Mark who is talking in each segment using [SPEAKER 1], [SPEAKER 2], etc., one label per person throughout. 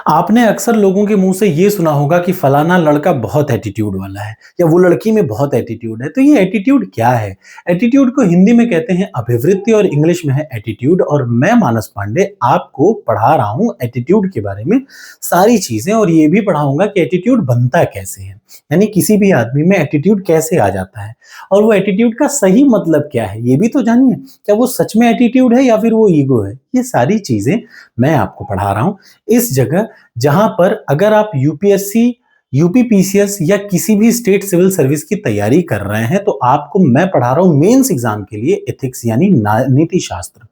[SPEAKER 1] आपने अक्सर लोगों के मुंह से ये सुना होगा कि फलाना लड़का बहुत एटीट्यूड वाला है या वो लड़की में बहुत एटीट्यूड है। तो ये एटीट्यूड क्या है? एटीट्यूड को हिंदी में कहते हैं अभिवृत्ति और इंग्लिश में है एटीट्यूड। और मैं मानस पांडे आपको पढ़ा रहा हूँ एटीट्यूड के बारे में सारी चीजें, और ये भी पढ़ाऊंगा कि एटीट्यूड बनता कैसे है, यानी किसी भी आदमी में एटीट्यूड कैसे आ जाता है और वो एटीट्यूड का सही मतलब क्या है ये भी तो जानिए। क्या वो सच में एटीट्यूड है या फिर वो ईगो है? ये सारी चीजें मैं आपको पढ़ा रहा हूँ इस जगह, जहां पर अगर आप यूपीएससी, यूपीपीसीएस या किसी भी स्टेट सिविल सर्विस की तैयारी कर रहे हैं तो आपको मैं पढ़ा रहा हूं मेंस एग्जाम के लिए एथिक्स यानी नीति शास्त्र।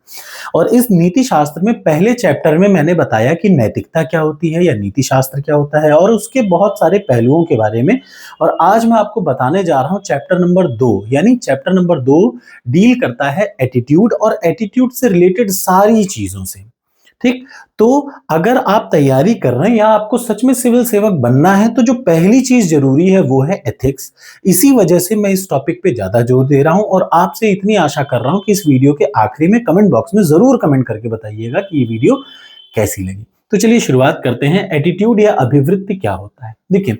[SPEAKER 1] और इस नीति शास्त्र में पहले चैप्टर में मैंने बताया कि नैतिकता क्या होती है या नीति शास्त्र क्या होता है और उसके बहुत सारे पहलुओं के बारे में। और आज मैं आपको बताने जा रहा हूं चैप्टर नंबर 2, यानी चैप्टर नंबर 2 डील करता है एटीट्यूड और एटीट्यूड से रिलेटेड सारी चीजों से। ठीक, तो अगर आप तैयारी कर रहे हैं या आपको सच में सिविल सेवक बनना है तो जो पहली चीज जरूरी है वो है एथिक्स। इसी वजह से मैं इस टॉपिक पे ज्यादा जोर दे रहा हूं और आपसे इतनी आशा कर रहा हूं कि इस वीडियो के आखिरी में कमेंट बॉक्स में जरूर कमेंट करके बताइएगा कि ये वीडियो कैसी लगी। तो चलिए शुरुआत करते हैं। एटीट्यूड या अभिवृत्ति क्या होता है? देखिए,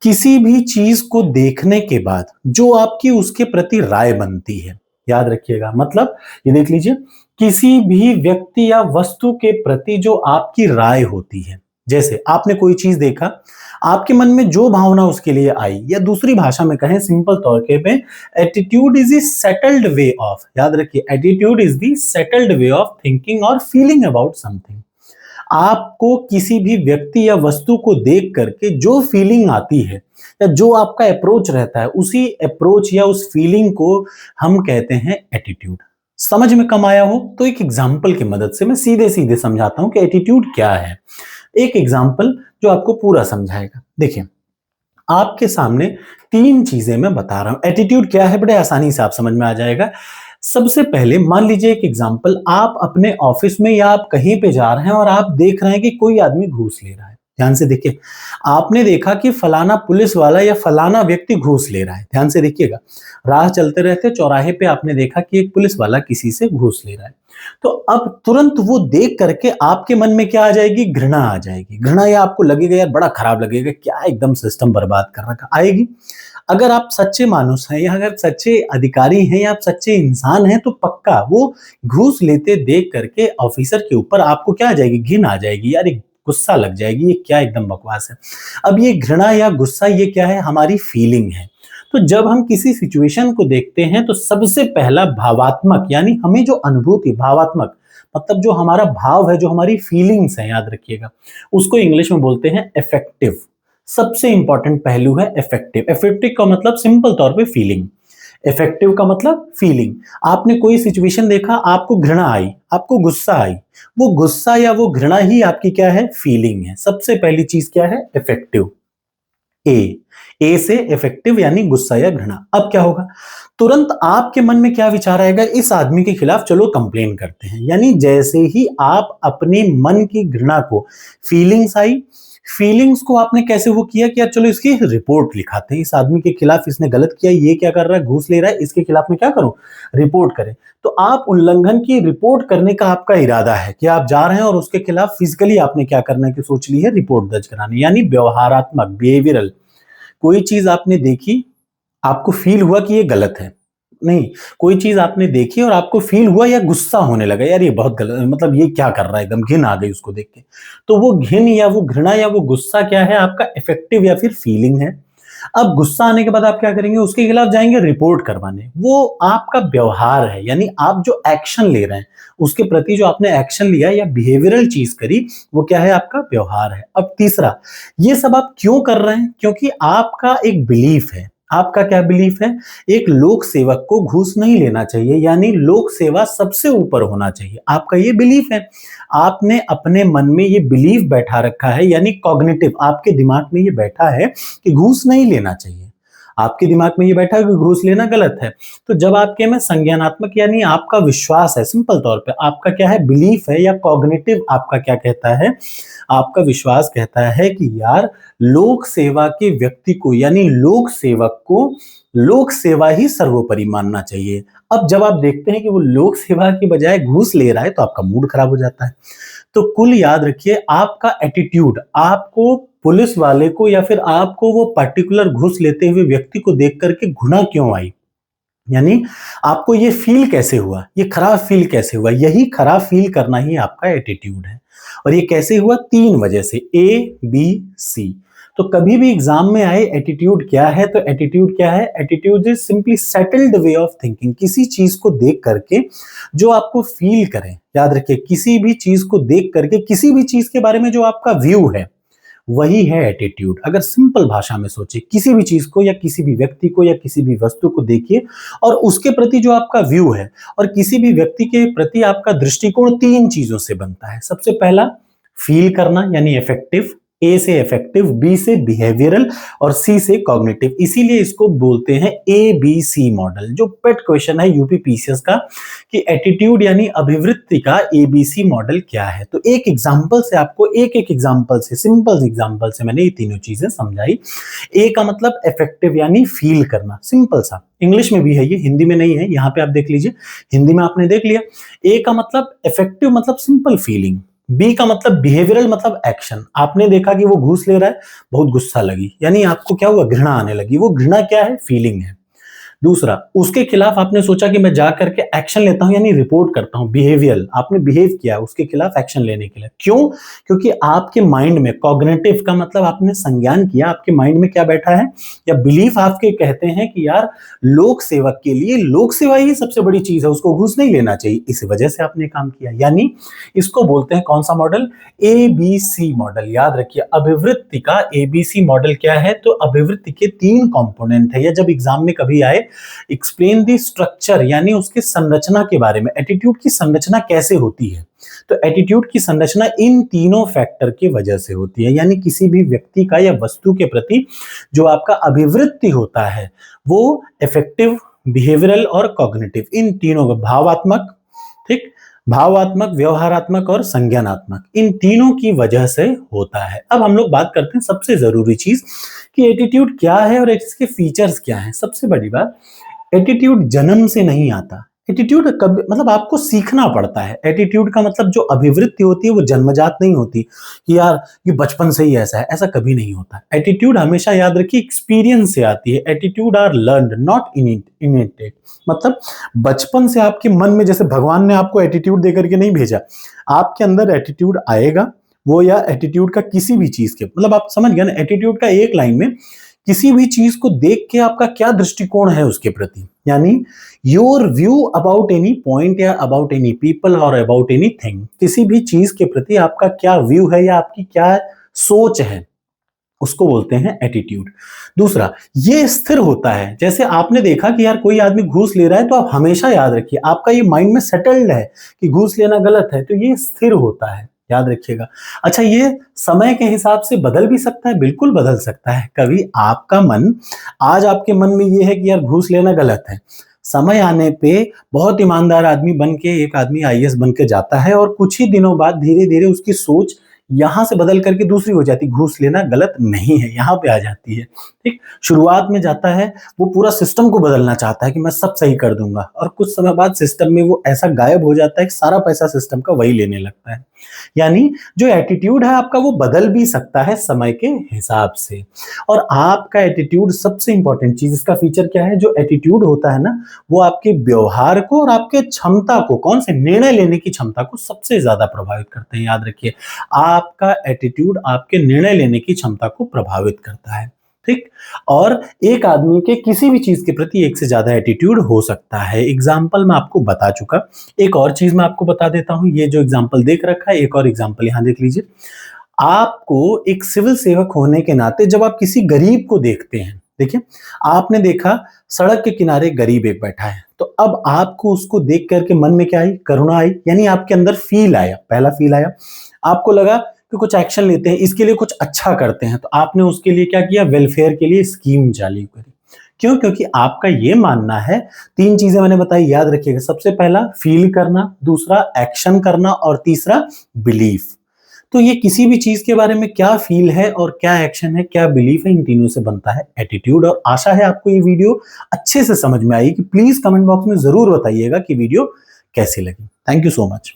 [SPEAKER 1] किसी भी चीज को देखने के बाद जो आपकी उसके प्रति राय बनती है, याद रखिएगा, मतलब ये देख लीजिए, किसी भी व्यक्ति या वस्तु के प्रति जो आपकी राय होती है, जैसे आपने कोई चीज देखा, आपके मन में जो भावना उसके लिए आई, या दूसरी भाषा में कहें सिंपल तौर पे, attitude is the settled way of, याद रखिए, attitude is the settled way of thinking और फीलिंग अबाउट समथिंग। आपको किसी भी व्यक्ति या वस्तु को देख करके जो फीलिंग आती है या जो आपका अप्रोच रहता है, उसी अप्रोच या उस फीलिंग को हम कहते हैं एटीट्यूड। समझ में कम आया हो तो एक एग्जाम्पल की मदद से मैं सीधे सीधे समझाता हूं कि एटीट्यूड क्या है। एक एग्जाम्पल जो आपको पूरा समझाएगा। देखिए, आपके सामने तीन चीजें मैं बता रहा हूं, एटीट्यूड क्या है बड़े आसानी से आप समझ में आ जाएगा। सबसे पहले मान लीजिए एक एग्जाम्पल, आप अपने ऑफिस में या आप कहीं पे जा रहे हैं और आप देख रहे हैं कि कोई आदमी घूस ले रहा है। ध्यान से देखिए, आपने देखा कि फलाना पुलिस वाला या फलाना व्यक्ति घूस ले रहा है। ध्यान से देखिएगा, राह चलते रहते चौराहे पे आपने देखा कि एक पुलिस वाला किसी से घूस ले रहा है। तो अब तुरंत वो देख करके आपके मन में क्या आ जाएगी? घृणा आ जाएगी। घृणा, या आपको लगेगा यार बड़ा खराब लगेगा, क्या एकदम सिस्टम बर्बाद कर रखा, आएगी। अगर आप सच्चे मानुस हैं या अगर सच्चे अधिकारी हैं या आप सच्चे इंसान हैं तो पक्का वो घूस लेते देख करके ऑफिसर के ऊपर आपको क्या आ जाएगी? घिन आ जाएगी, यार एक गुस्सा लग जाएगी, ये क्या एकदम बकवास है। अब ये घृणा या गुस्सा ये क्या है? हमारी फीलिंग है। तो जब हम किसी सिचुएशन को देखते हैं तो सबसे पहला भावात्मक, यानी हमें जो अनुभूति, भावात्मक मतलब जो हमारा भाव है, जो हमारी फीलिंग्स है, याद रखिएगा, उसको इंग्लिश में बोलते हैं अफेक्टिव। सबसे इंपॉर्टेंट पहलू है अफेक्टिव। अफेक्टिव का मतलब सिंपल तौर पे फीलिंग, इफेक्टिव का मतलब फीलिंग। आपने कोई सिचुएशन देखा, आपको घृणा आई, आपको गुस्सा आई, वो गुस्सा या वो घृणा ही आपकी क्या है? फीलिंग है। सबसे पहली चीज क्या है? इफेक्टिव। ए से इफेक्टिव यानी गुस्सा या घृणा। अब क्या होगा? तुरंत आपके मन में क्या विचार आएगा? इस आदमी के खिलाफ चलो कंप्लेन करते हैं। यानी जैसे ही आप अपने मन की घृणा को, फीलिंग्स आई, फीलिंग्स को आपने कैसे वो किया कि यार चलो इसकी रिपोर्ट लिखाते हैं, इस आदमी के खिलाफ, इसने गलत किया, ये क्या कर रहा है, घूस ले रहा है, इसके खिलाफ मैं क्या करूं? रिपोर्ट करें। तो आप उल्लंघन की रिपोर्ट करने का आपका इरादा है कि आप जा रहे हैं और उसके खिलाफ फिजिकली आपने क्या करने की सोच ली है? रिपोर्ट दर्ज करानी, यानी व्यवहारात्मक, बिहेवियरल। कोई चीज आपने देखी, आपको फील हुआ कि ये गलत है, नहीं, कोई चीज आपने देखी और आपको फील हुआ या गुस्सा होने लगा, यार ये बहुत गलत, मतलब ये क्या कर रहा है, एकदम घिन आ गई उसको देख के। तो वो घिन या वो घृणा या वो गुस्सा क्या है? आपका इफेक्टिव या फिर फीलिंग है। अब गुस्सा आने के बाद आप क्या करेंगे? उसके खिलाफ जाएंगे रिपोर्ट करवाने। वो आपका व्यवहार है, यानी आप जो एक्शन ले रहे हैं, उसके प्रति जो आपने एक्शन लिया या बिहेवियरल चीज करी, वो क्या है? आपका व्यवहार है। अब तीसरा, ये सब आप क्यों कर रहे हैं? क्योंकि आपका एक बिलीफ है। आपका क्या बिलीफ है? एक लोक सेवक को घूस नहीं लेना चाहिए, यानी लोक सेवा सबसे ऊपर होना चाहिए, आपका ये बिलीफ है। आपने अपने मन में ये बिलीफ बैठा रखा है, यानी कॉग्निटिव, आपके दिमाग में ये बैठा है कि घूस नहीं लेना चाहिए। आपके दिमाग में ये बैठा है कि घूस लेना गलत है। तो जब आपके में संज्ञानात्मक, यानी आपका विश्वास है, सिंपल तौर पे आपका क्या है? बिलीफ है, या कॉग्निटिव आपका क्या कहता है? आपका विश्वास कहता है कि यार लोक सेवा के व्यक्ति को, यानी लोक सेवक को, लोक सेवा ही सर्वोपरि मानना चाहिए। अब जब आप देखते हैं कि वो लोक सेवा की बजाय घूस ले रहा है तो आपका मूड खराब हो जाता है। तो कुल याद रखिए आपका एटीट्यूड आपको पुलिस वाले को या फिर आपको वो पर्टिकुलर घूस लेते हुए व्यक्ति को देख करके घृणा क्यों आई, यानी आपको ये फील कैसे हुआ, ये खराब फील कैसे हुआ, यही खराब फील करना ही आपका एटीट्यूड है। और ये कैसे हुआ, 3 वजह से, ए बी सी। तो कभी भी एग्जाम में आए एटीट्यूड क्या है, तो एटीट्यूड क्या है, attitude is simply settled way of thinking, किसी चीज को देख करके जो आपको फील करें। याद रखिए किसी भी चीज को देख करके किसी भी चीज के बारे में जो आपका व्यू है वही है एटीट्यूड। अगर सिंपल भाषा में सोचे, किसी भी चीज को या किसी भी व्यक्ति को या किसी भी वस्तु को देखिए और उसके प्रति जो आपका व्यू है और किसी भी व्यक्ति के प्रति आपका दृष्टिकोण 3 चीजों से बनता है। सबसे पहला फील करना यानी इफेक्टिव, ए से इफेक्टिव, बी से बिहेवियरल और सी से कॉग्निटिव। इसीलिए इसको बोलते हैं ABC मॉडल। जो पेट क्वेश्चन है यूपी पीसीएस का कि एटीट्यूड यानी अभिवृत्ति का ABC मॉडल क्या है। तो एक एग्जांपल से आपको एक एग्जांपल से, सिंपल एग्जांपल से मैंने ये तीनों चीजें समझाई। ए का मतलब इफेक्टिव यानी फील करना, सिंपल सा, इंग्लिश में भी है ये, हिंदी में नहीं है, यहाँ पे आप देख लीजिए, हिंदी में आपने देख लिया। ए का मतलब इफेक्टिव मतलब सिंपल फीलिंग, बी का मतलब बिहेवियरल मतलब एक्शन, आपने देखा कि वो घूस ले रहा है, बहुत गुस्सा लगी, यानी आपको क्या हुआ, घृणा आने लगी। वो घृणा क्या है, फीलिंग है। दूसरा, उसके खिलाफ आपने सोचा कि मैं जा करके एक्शन लेता हूं यानी रिपोर्ट करता हूं, बिहेवियरल, आपने बिहेव किया उसके खिलाफ एक्शन लेने के लिए। क्यों, क्योंकि आपके माइंड में, कॉग्निटिव का मतलब आपने संज्ञान किया, आपके माइंड में क्या बैठा है या बिलीफ आपके कहते हैं कि यार लोक सेवक के लिए लोक सेवा ही सबसे बड़ी चीज है, उसको घूस नहीं लेना चाहिए, इस वजह से आपने काम किया। यानी इसको बोलते हैं कौन सा मॉडल, ABC मॉडल। याद रखिए अभिवृत्ति का ABC मॉडल क्या है, तो अभिवृत्ति के 3 कंपोनेंट है। या जब एग्जाम में कभी आए एक्सप्लेन द स्ट्रक्चर यानी उसकी संरचना के बारे में, एटीट्यूड की संरचना कैसे होती है, तो एटीट्यूड की संरचना इन तीनों फैक्टर की वजह से होती है। यानी किसी भी व्यक्ति का या वस्तु के प्रति जो आपका अभिवृत्ति होता है वो इफेक्टिव, बिहेवियरल और कॉग्निटिव, इन तीनों का भावात्मक, ठीक, भावात्मक, व्यवहारात्मक और संज्ञानात्मक, इन तीनों की वजह से होता है। अब हम लोग बात करते हैं सबसे जरूरी चीज कि एटीट्यूड क्या है और इसके फीचर्स क्या हैं। सबसे बड़ी बात, एटीट्यूड जन्म से नहीं आता, एटीट्यूड कब मतलब आपको सीखना पड़ता है। एटीट्यूड का मतलब जो अभिवृत्ति होती है वो जन्मजात नहीं होती कि यार ये बचपन से ही ऐसा है, ऐसा कभी नहीं होता। एटीट्यूड हमेशा याद रखिए एक्सपीरियंस से आती है। एटीट्यूड आर लर्नड नॉट इनेटेड, मतलब बचपन से आपके मन में, जैसे भगवान ने आपको एटीट्यूड देकर के नहीं भेजा, आपके अंदर एटीट्यूड आएगा वो, या एटीट्यूड का किसी भी चीज के, मतलब आप समझ गए ना, एटीट्यूड का एक लाइन में किसी भी चीज को देख के आपका क्या दृष्टिकोण है उसके प्रति, यानी your view about any point या अबाउट एनी पीपल और अबाउट एनी थिंग, किसी भी चीज के प्रति आपका क्या व्यू है या आपकी क्या सोच है, उसको बोलते हैं एटीट्यूड। दूसरा, ये स्थिर होता है। जैसे आपने देखा कि यार कोई आदमी घूस ले रहा है, तो आप हमेशा याद रखिए आपका ये माइंड में सेटल्ड है कि घूस लेना गलत है, तो ये स्थिर होता है, याद रखिएगा। अच्छा, ये समय के हिसाब से बदल भी सकता है, बिल्कुल बदल सकता है। कभी आपका मन, आज आपके मन में ये है कि यार घूस लेना गलत है, समय आने पे बहुत ईमानदार आदमी बन के एक आदमी IAS बन के जाता है और कुछ ही दिनों बाद धीरे धीरे उसकी सोच यहां से बदल करके दूसरी हो जाती, घूस लेना गलत नहीं है, यहां पे आ जाती है। ठीक, शुरुआत में जाता है वो पूरा सिस्टम को बदलना चाहता है कि मैं सब सही कर दूंगा, और कुछ समय बाद सिस्टम में वो ऐसा गायब हो जाता है कि सारा पैसा सिस्टम का वही लेने लगता है। यानी जो एटीट्यूड है आपका वो बदल भी सकता है समय के हिसाब से। और आपका एटीट्यूड, सबसे इंपॉर्टेंट चीज, इसका फीचर क्या है, जो एटीट्यूड होता है ना वो आपके व्यवहार को और आपके क्षमता को, कौन से निर्णय लेने की क्षमता को सबसे ज्यादा प्रभावित करते हैं। याद रखिए आपका एटीट्यूड आपके निर्णय लेने की क्षमता को प्रभावित करता है। ठीक, और एक आदमी के किसी भी चीज के प्रति एक से ज्यादा एटीट्यूड हो सकता है। एग्जाम्पल मैं आपको बता चुका, एक और चीज मैं आपको बता देता हूं। ये जो एग्जाम्पल देख रखा है, एक और एग्जाम्पल यहां देख लीजिए। आपको एक सिविल सेवक होने के नाते जब आप किसी गरीब को देखते हैं, देखिए आपने देखा सड़क के किनारे गरीब एक बैठा है, तो अब आपको उसको देख करके मन में क्या आई, करुणा आई, यानी आपके अंदर फील आया, पहला फील आया। आपको लगा कि कुछ एक्शन लेते हैं, इसके लिए कुछ अच्छा करते हैं, तो आपने उसके लिए क्या किया, वेलफेयर के लिए स्कीम चालू करी। क्यों, क्योंकि आपका ये मानना है, 3 चीजें मैंने बताई, याद रखिएगा। सबसे पहला फील करना, दूसरा एक्शन करना और तीसरा बिलीफ। तो ये किसी भी चीज के बारे में क्या फील है और क्या एक्शन है, क्या बिलीफ है, इन तीनों से बनता है एटीट्यूड। और आशा है आपको ये वीडियो अच्छे से समझ में आई कि प्लीज कमेंट बॉक्स में जरूर बताइएगा कि वीडियो कैसी लगी। Thank you so much.